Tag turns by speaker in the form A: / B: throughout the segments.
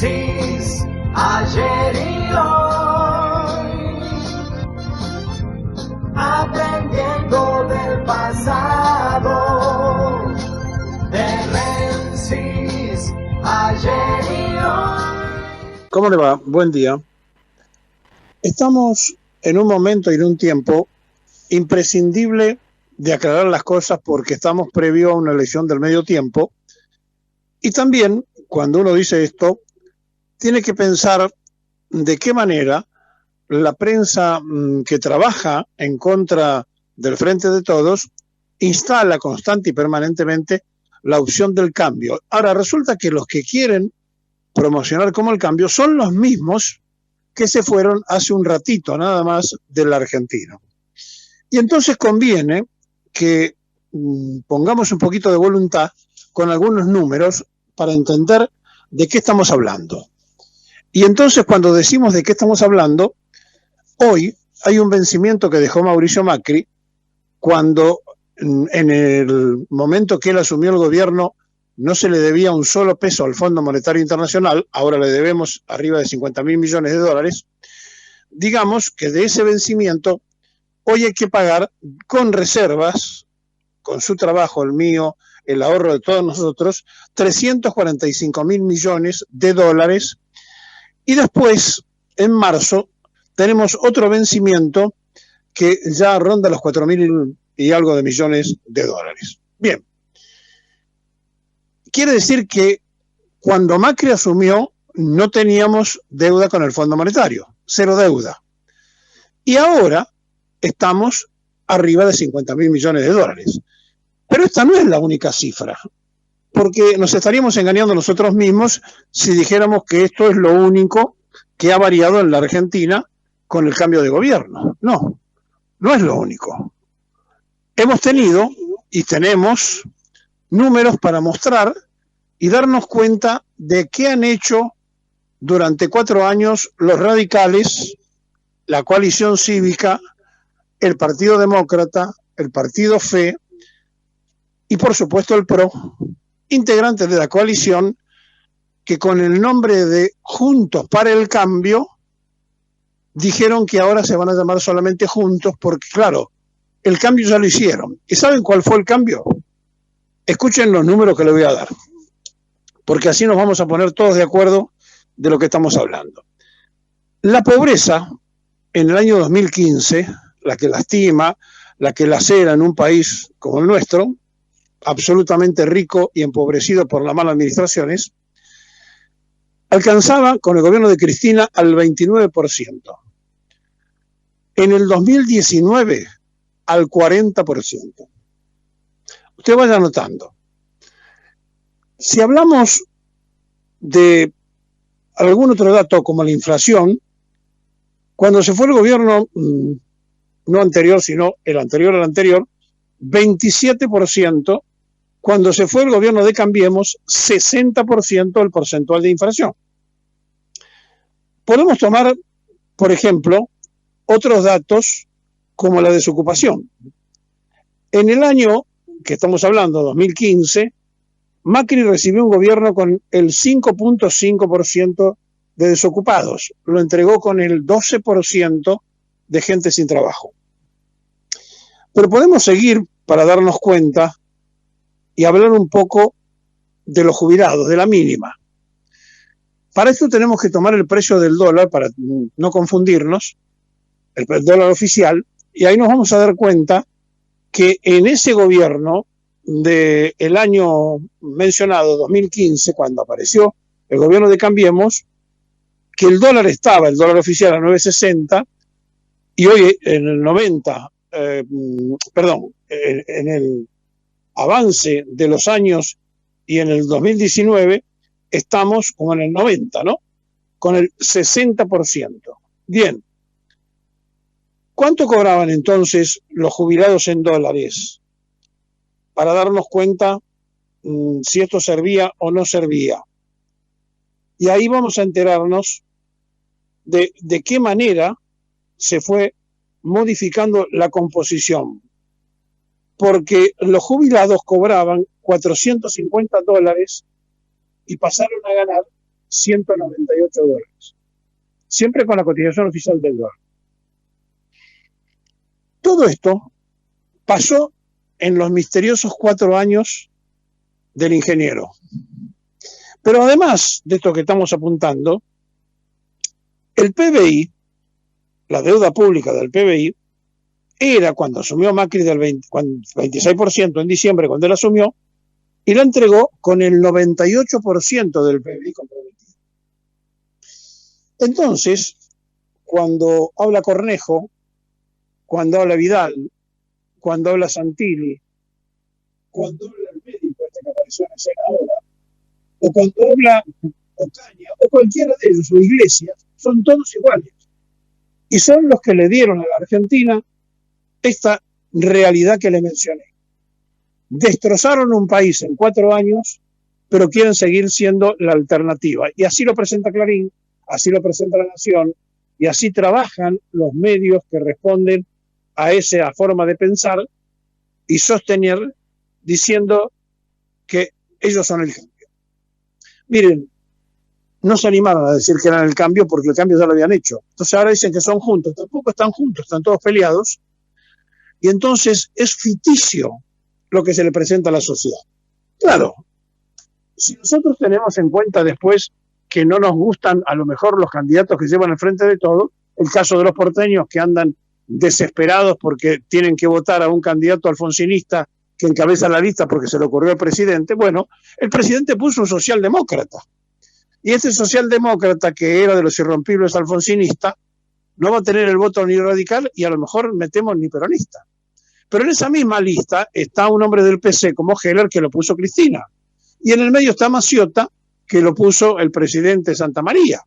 A: Demencis, ayer y hoy, aprendiendo del pasado. Demencis, ayer y hoy.
B: ¿Cómo le va? Buen día. Estamos en un momento y en un tiempo imprescindible de aclarar las cosas porque estamos previo a una elección del medio tiempo. Y también, cuando uno dice esto, tiene que pensar de qué manera la prensa que trabaja en contra del Frente de Todos instala constante y permanentemente la opción del cambio. Ahora, resulta que los que quieren promocionar como el cambio son los mismos que se fueron hace un ratito nada más de la Argentina. Y entonces conviene que pongamos un poquito de voluntad con algunos números para entender de qué estamos hablando. Y entonces cuando decimos de qué estamos hablando, hoy hay un vencimiento que dejó Mauricio Macri cuando en el momento que él asumió el gobierno no se le debía un solo peso al Fondo Monetario Internacional, ahora le debemos arriba de 50.000 millones de dólares. Digamos que de ese vencimiento hoy hay que pagar con reservas, con su trabajo, el mío, el ahorro de todos nosotros, 345.000 millones de dólares. Y después, en marzo, tenemos otro vencimiento que ya ronda los 4.000 y algo de millones de dólares. Bien. Quiere decir que cuando Macri asumió no teníamos deuda con el Fondo Monetario, cero deuda. Y ahora estamos arriba de 50.000 millones de dólares. Pero esta no es la única cifra, porque nos estaríamos engañando nosotros mismos si dijéramos que esto es lo único que ha variado en la Argentina con el cambio de gobierno. No, no es lo único. Hemos tenido y tenemos números para mostrar y darnos cuenta de qué han hecho durante 4 años los radicales, la coalición cívica, el Partido Demócrata, el Partido FE y por supuesto el PRO, integrantes de la coalición que con el nombre de Juntos para el Cambio dijeron que ahora se van a llamar solamente Juntos porque claro, el cambio ya lo hicieron. ¿Y saben cuál fue el cambio? Escuchen los números que les voy a dar, porque así nos vamos a poner todos de acuerdo de lo que estamos hablando. La pobreza en el año 2015, la que lastima, la que lacera en un país como el nuestro, absolutamente rico y empobrecido por las malas administraciones, alcanzaba con el gobierno de Cristina al 29%. En el 2019 al 40%. Usted vaya anotando. Si hablamos de algún otro dato como la inflación, cuando se fue el gobierno, no anterior, sino el anterior al anterior, 27%, cuando se fue el gobierno de Cambiemos, 60% el porcentual de inflación. Podemos tomar, por ejemplo, otros datos como la desocupación. En el año que estamos hablando, 2015, Macri recibió un gobierno con el 5.5% de desocupados. Lo entregó con el 12% de gente sin trabajo. Pero podemos seguir para darnos cuenta y hablar un poco de los jubilados, de la mínima. Para esto tenemos que tomar el precio del dólar, para no confundirnos, el dólar oficial, y ahí nos vamos a dar cuenta que en ese gobierno del año mencionado, 2015, cuando apareció el gobierno de Cambiemos, que el dólar oficial a 9.60, y hoy en el 90, en el avance de los años y en el 2019 estamos como en el 90, ¿no? Con el 60%. Bien. ¿Cuánto cobraban entonces los jubilados en dólares? Para darnos cuenta si esto servía o no servía. Y ahí vamos a enterarnos de qué manera se fue modificando la composición. Porque los jubilados cobraban $450 y pasaron a ganar $198, siempre con la cotización oficial del dólar. Todo esto pasó en los misteriosos 4 años del ingeniero. Pero además de esto que estamos apuntando, el PBI, la deuda pública del PBI, era cuando asumió Macri del 26% en diciembre, cuando él asumió, y la entregó con el 98% del PBI comprometido. Entonces, cuando habla Cornejo, cuando habla Vidal, cuando habla Santilli, cuando habla el médico este que apareció en escena ahora, o cuando habla Ocaña, o cualquiera de ellos, o Iglesias, son todos iguales. Y son los que le dieron a la Argentina esta realidad que le mencioné. Destrozaron un país en 4 años, pero quieren seguir siendo la alternativa. Y así lo presenta Clarín, así lo presenta La Nación, y así trabajan los medios que responden a esa forma de pensar y sostener, diciendo que ellos son el cambio. Miren, no se animaron a decir que eran el cambio porque el cambio ya lo habían hecho. Entonces ahora dicen que son juntos. Tampoco están juntos, están todos peleados. Y entonces es ficticio lo que se le presenta a la sociedad. Claro, si nosotros tenemos en cuenta después que no nos gustan a lo mejor los candidatos que llevan al frente de todo, el caso de los porteños que andan desesperados porque tienen que votar a un candidato alfonsinista que encabeza la lista porque se le ocurrió al presidente, bueno, el presidente puso un socialdemócrata. Y este socialdemócrata, que era de los irrompibles alfonsinista, no va a tener el voto ni radical y a lo mejor metemos ni peronista. Pero en esa misma lista está un hombre del PC como Heller, que lo puso Cristina. Y en el medio está Maciota, que lo puso el presidente Santamaría.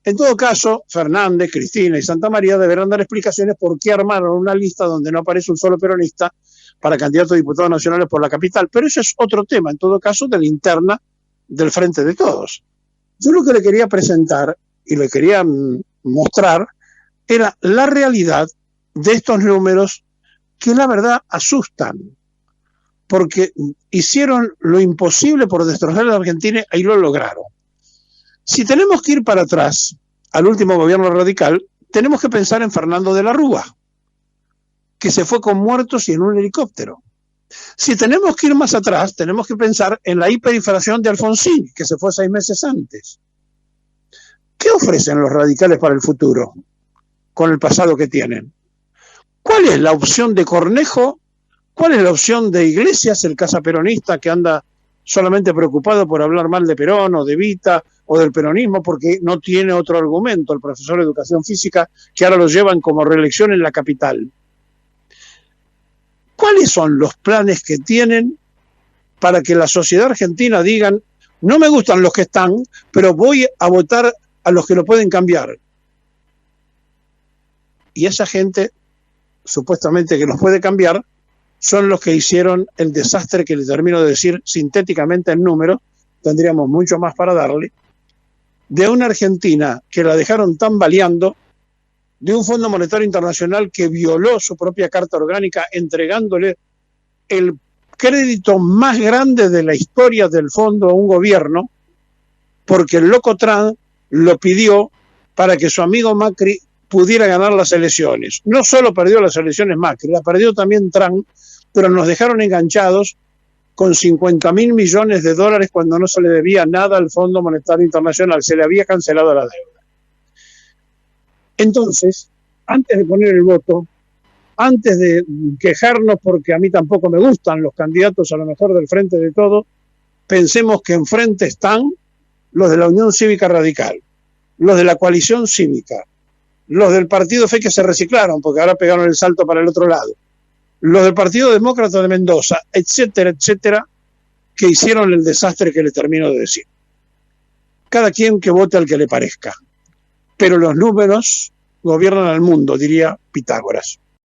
B: En todo caso, Fernández, Cristina y Santamaría deberán dar explicaciones por qué armaron una lista donde no aparece un solo peronista para candidatos a diputados nacionales por la capital. Pero eso es otro tema, en todo caso, de la interna del Frente de Todos. Yo lo que le quería presentar y le quería mostrar era la realidad de estos números que la verdad asustan, porque hicieron lo imposible por destrozar a la Argentina y lo lograron. Si tenemos que ir para atrás al último gobierno radical, tenemos que pensar en Fernando de la Rúa, que se fue con muertos y en un helicóptero. Si tenemos que ir más atrás, tenemos que pensar en la hiperinflación de Alfonsín, que se fue 6 meses antes. ¿Qué ofrecen los radicales para el futuro con el pasado que tienen? ¿Cuál es la opción de Cornejo? ¿Cuál es la opción de Iglesias, el casaperonista que anda solamente preocupado por hablar mal de Perón o de Evita o del peronismo porque no tiene otro argumento, el profesor de educación física, que ahora lo llevan como reelección en la capital? ¿Cuáles son los planes que tienen para que la sociedad argentina digan, no me gustan los que están, pero voy a votar a los que lo pueden cambiar? Y esa gente, supuestamente que los puede cambiar, son los que hicieron el desastre que les termino de decir sintéticamente en números, tendríamos mucho más para darle, de una Argentina que la dejaron tambaleando, de un Fondo Monetario Internacional que violó su propia Carta Orgánica entregándole el crédito más grande de la historia del fondo a un gobierno, porque el loco Trump lo pidió para que su amigo Macri pudiera ganar las elecciones. No solo perdió las elecciones Macri, la perdió también Trump, pero nos dejaron enganchados con $50.000 millones cuando no se le debía nada al Fondo Monetario Internacional, se le había cancelado la deuda. Entonces, antes de poner el voto, antes de quejarnos porque a mí tampoco me gustan los candidatos a lo mejor del Frente de Todo, pensemos que enfrente están los de la Unión Cívica Radical, los de la Coalición Cívica, los del Partido Fe que se reciclaron porque ahora pegaron el salto para el otro lado, los del Partido Demócrata de Mendoza, etcétera, etcétera, que hicieron el desastre que le termino de decir. Cada quien que vote al que le parezca, pero los números gobiernan al mundo, diría Pitágoras.